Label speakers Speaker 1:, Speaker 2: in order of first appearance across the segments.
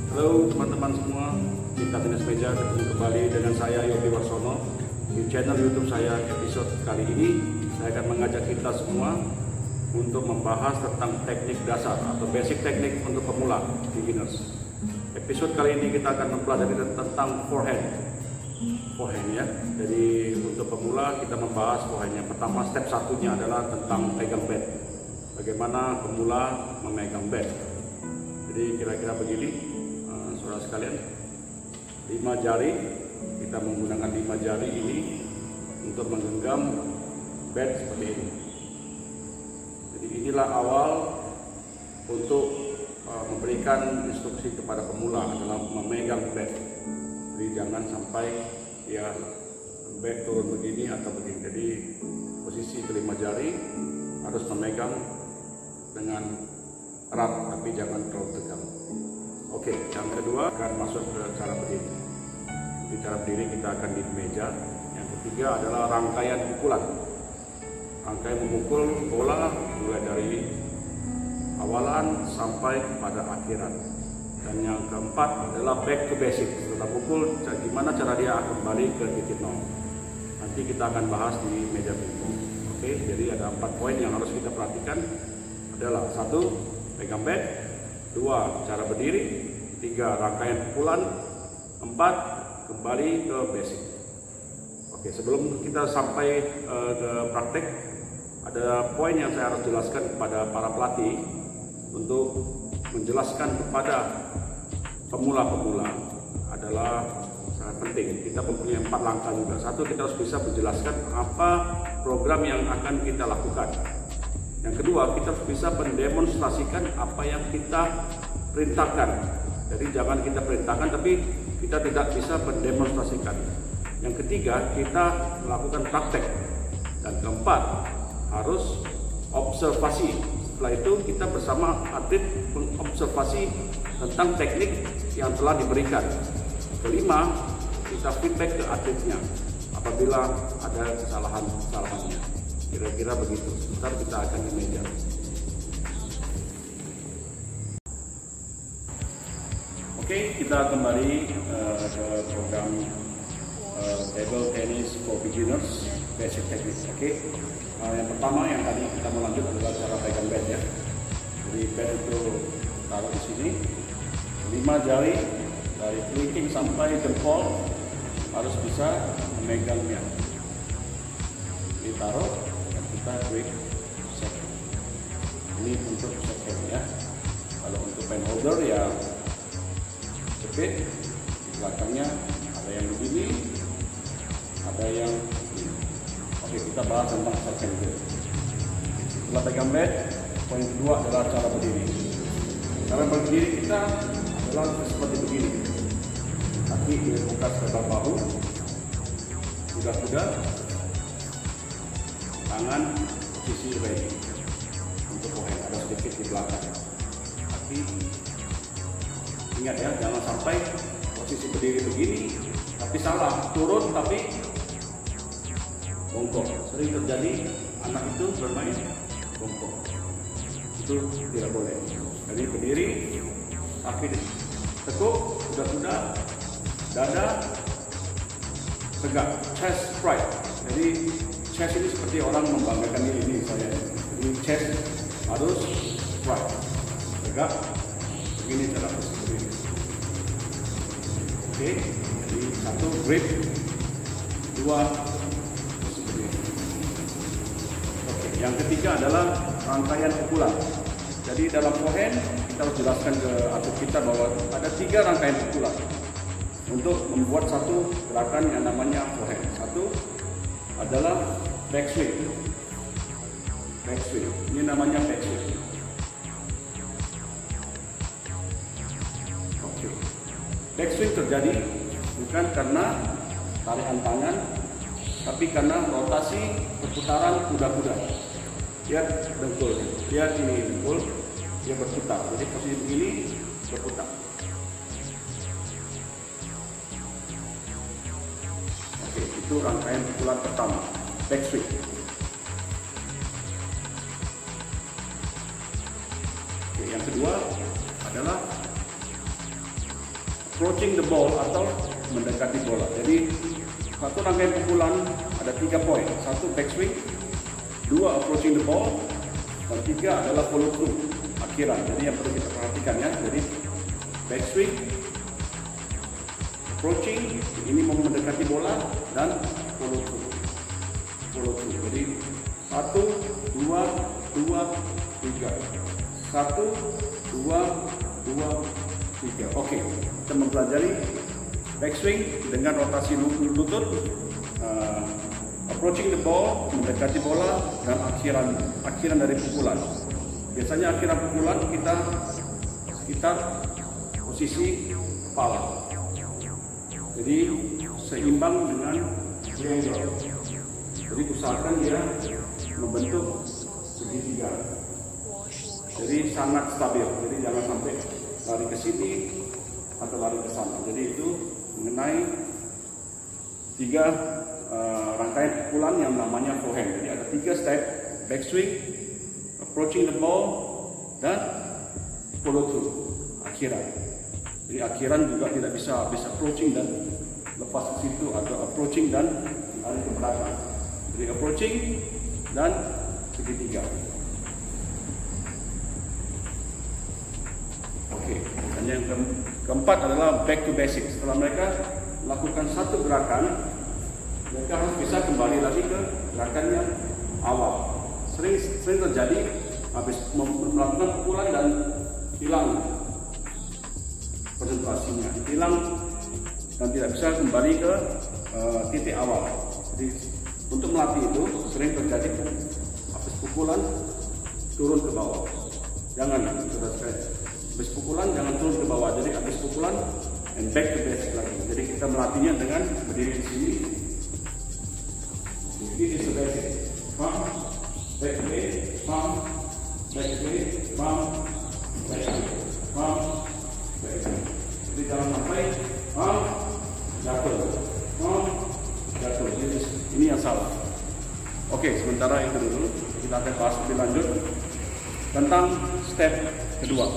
Speaker 1: Halo teman-teman semua, kita tenis meja ketemu kembali dengan saya Yogi Warsono di channel YouTube saya. Episode kali ini saya akan mengajak kita semua untuk membahas tentang teknik dasar atau basic teknik untuk pemula, beginners. Episode kali ini kita akan mempelajari tentang forehand ya. Jadi untuk pemula kita membahas forehand. Yang pertama, step satunya adalah tentang pegang bat. Bagaimana pemula memegang bat. Jadi kira-kira begini, saudara sekalian, 5 jari, kita menggunakan 5 jari ini untuk menggenggam bat seperti ini. Jadi inilah awal untuk memberikan instruksi kepada pemula adalah memegang bat. Jadi jangan sampai ya bat turun begini atau begini. Jadi posisi kelima jari harus memegang dengan erat, tapi jangan terlalu tegang. Oke, yang kedua akan masuk ke cara berdiri. Di cara berdiri kita akan di meja. Yang ketiga adalah rangkaian pukulan. Rangkaian memukul bola mulai dari awalan sampai kepada akhiran. Dan yang keempat adalah back to basic. Setelah pukul, gimana cara dia kembali ke titik nol. Nanti kita akan bahas di meja pingpong. Oke, jadi ada 4 poin yang harus kita perhatikan. Adalah 1, pegang bat, 2, cara berdiri, 3, rangkaian pukulan, 4, kembali ke basic. Oke, sebelum kita sampai ke praktek, ada poin yang saya harus jelaskan kepada para pelatih untuk menjelaskan kepada pemula-pemula adalah sangat penting. Kita mempunyai 4 langkah juga. 1, kita harus bisa menjelaskan apa program yang akan kita lakukan. Yang kedua, kita harus bisa mendemonstrasikan apa yang kita perintahkan. Jadi jangan kita perintahkan tapi kita tidak bisa mendemonstrasikan. Yang ketiga, kita melakukan praktek. Dan keempat, harus observasi. Setelah itu kita bersama atlet mengobservasi tentang teknik yang telah diberikan. Kelima, kita feedback ke atletnya apabila ada kesalahannya. Kira-kira begitu. Sebentar kita akan di meja. Oke, kita kembali ke program table tennis for beginners basic techniques. Oke, yang pertama yang tadi kita mau lanjut adalah cara pegang bat ya. Jadi bat itu taruh di sini, 5 jari dari kelingking sampai jempol harus bisa memegangnya. Ditaruh. Kita klik second. Ini untuk second ya. Kalau untuk pen holder ya jepit di belakangnya ada yang begini, ada yang begini. Oke, kita bahas tentang second dulu. Setelah pegang bat, poin kedua adalah cara berdiri. Cara berdiri kita adalah seperti begini. Kaki dibuka ke bahu, kuda-kuda. Tangan posisi ready untuk forehand, ada sedikit di belakang. Tapi ingat ya, jangan sampai posisi berdiri begini tapi salah, turun tapi bongkok. Sering terjadi anak itu bermain bongkok, itu tidak boleh. Jadi berdiri, kaki tekuk, kuda-kuda, dada tegak, chest straight. Jadi chest ini seperti orang membanggakan diri ini saya. Jadi chest harus straight, tegak. Begini cara berdiri. Oke, jadi 1 grip, 2 berdiri. Oke, yang ketiga adalah rangkaian pukulan. Jadi dalam forehand kita harus jelaskan ke atlet kita bahwa ada 3 rangkaian pukulan untuk membuat satu gerakan yang namanya forehand. 1 adalah backswing. Ini namanya backswing. Oke. Backswing terjadi bukan karena tarikan tangan, tapi karena rotasi perputaran kuda-kuda. Lihat dengkul, lihat ini dengkul, dia berputar. Jadi posisi begini berputar. Oke, itu rangkaian pukulan pertama, backswing. Oke, yang kedua adalah approaching the ball atau mendekati bola. Jadi satu rangkaian pukulan ada 3 poin. 1 backswing, 2 approaching the ball, dan 3 adalah follow through akhiran. Jadi yang perlu kita perhatikan ya. Jadi backswing, approaching, ini mau mendekati bola, dan follow through. Jadi 1, 2, 3. 1, 2, 3. Oke, kita mempelajari backswing dengan rotasi lutut, approaching the ball, mendekati bola, dan akhiran dari pukulan. Biasanya akhiran pukulan kita sekitar posisi kepala. Jadi seimbang dengan triangle. Jadi usahakan dia membentuk segitiga. Jadi sangat stabil. Jadi jangan sampai lari ke sini atau lari ke sana. Jadi itu mengenai 3 rangkaian pukulan yang namanya forehand. Jadi ada 3 step: backswing, approaching the ball, dan follow through akhiran. Jadi akhiran juga tidak bisa approaching dan lepas ke situ, atau approaching dan lari ke belakang. Jadi approaching dan segitiga. Oke, dan yang keempat adalah back to basics. Setelah mereka lakukan satu gerakan, mereka harus bisa kembali lagi ke gerakan yang awal. Sering terjadi habis melakukan pukulan dan hilang konsentrasinya, hilang dan tidak bisa kembali ke titik awal. Jadi untuk melatih itu sering terjadi habis pukulan turun ke bawah. Jangan, saudara sekalian. Habis pukulan jangan turun ke bawah. Jadi habis pukulan and back to basic lagi. Jadi kita melatihnya dengan berdiri di sini. This is the basic. Pump, back way, pump, back way, pump, back way, pump, back way. Jadi jangan sampai pump, jatuh, pump, jatuh. Ini yang salah. Oke, sementara itu dulu. Kita akan bahas lebih lanjut tentang step kedua.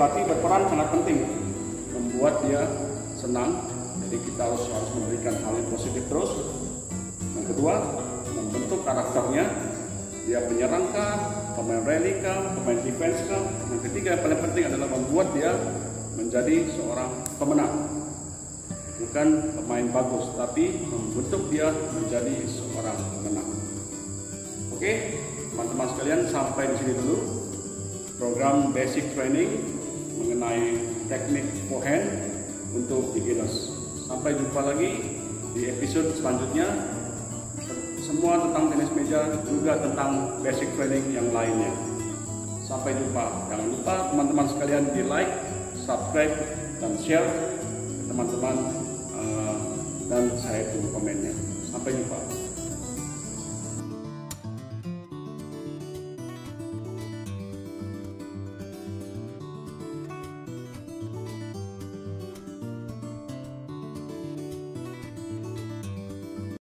Speaker 1: Pelatih berperan sangat penting membuat dia senang. Jadi kita harus memberikan hal yang positif terus. Yang kedua, membentuk karakternya. Dia penyerang kah, pemain rally kah, pemain defense kah. Yang ketiga yang paling penting adalah membuat dia menjadi seorang pemenang. Bukan pemain bagus, tapi membentuk dia menjadi seorang pemenang. Oke, teman-teman sekalian, sampai di sini dulu program basic training mengenai teknik forehand untuk beginners. Sampai jumpa lagi di episode selanjutnya. Semua tentang tenis meja, juga tentang basic training yang lainnya. Sampai jumpa. Jangan lupa teman-teman sekalian di like, subscribe, dan share teman-teman dan saya tunggu komennya. Sampai jumpa.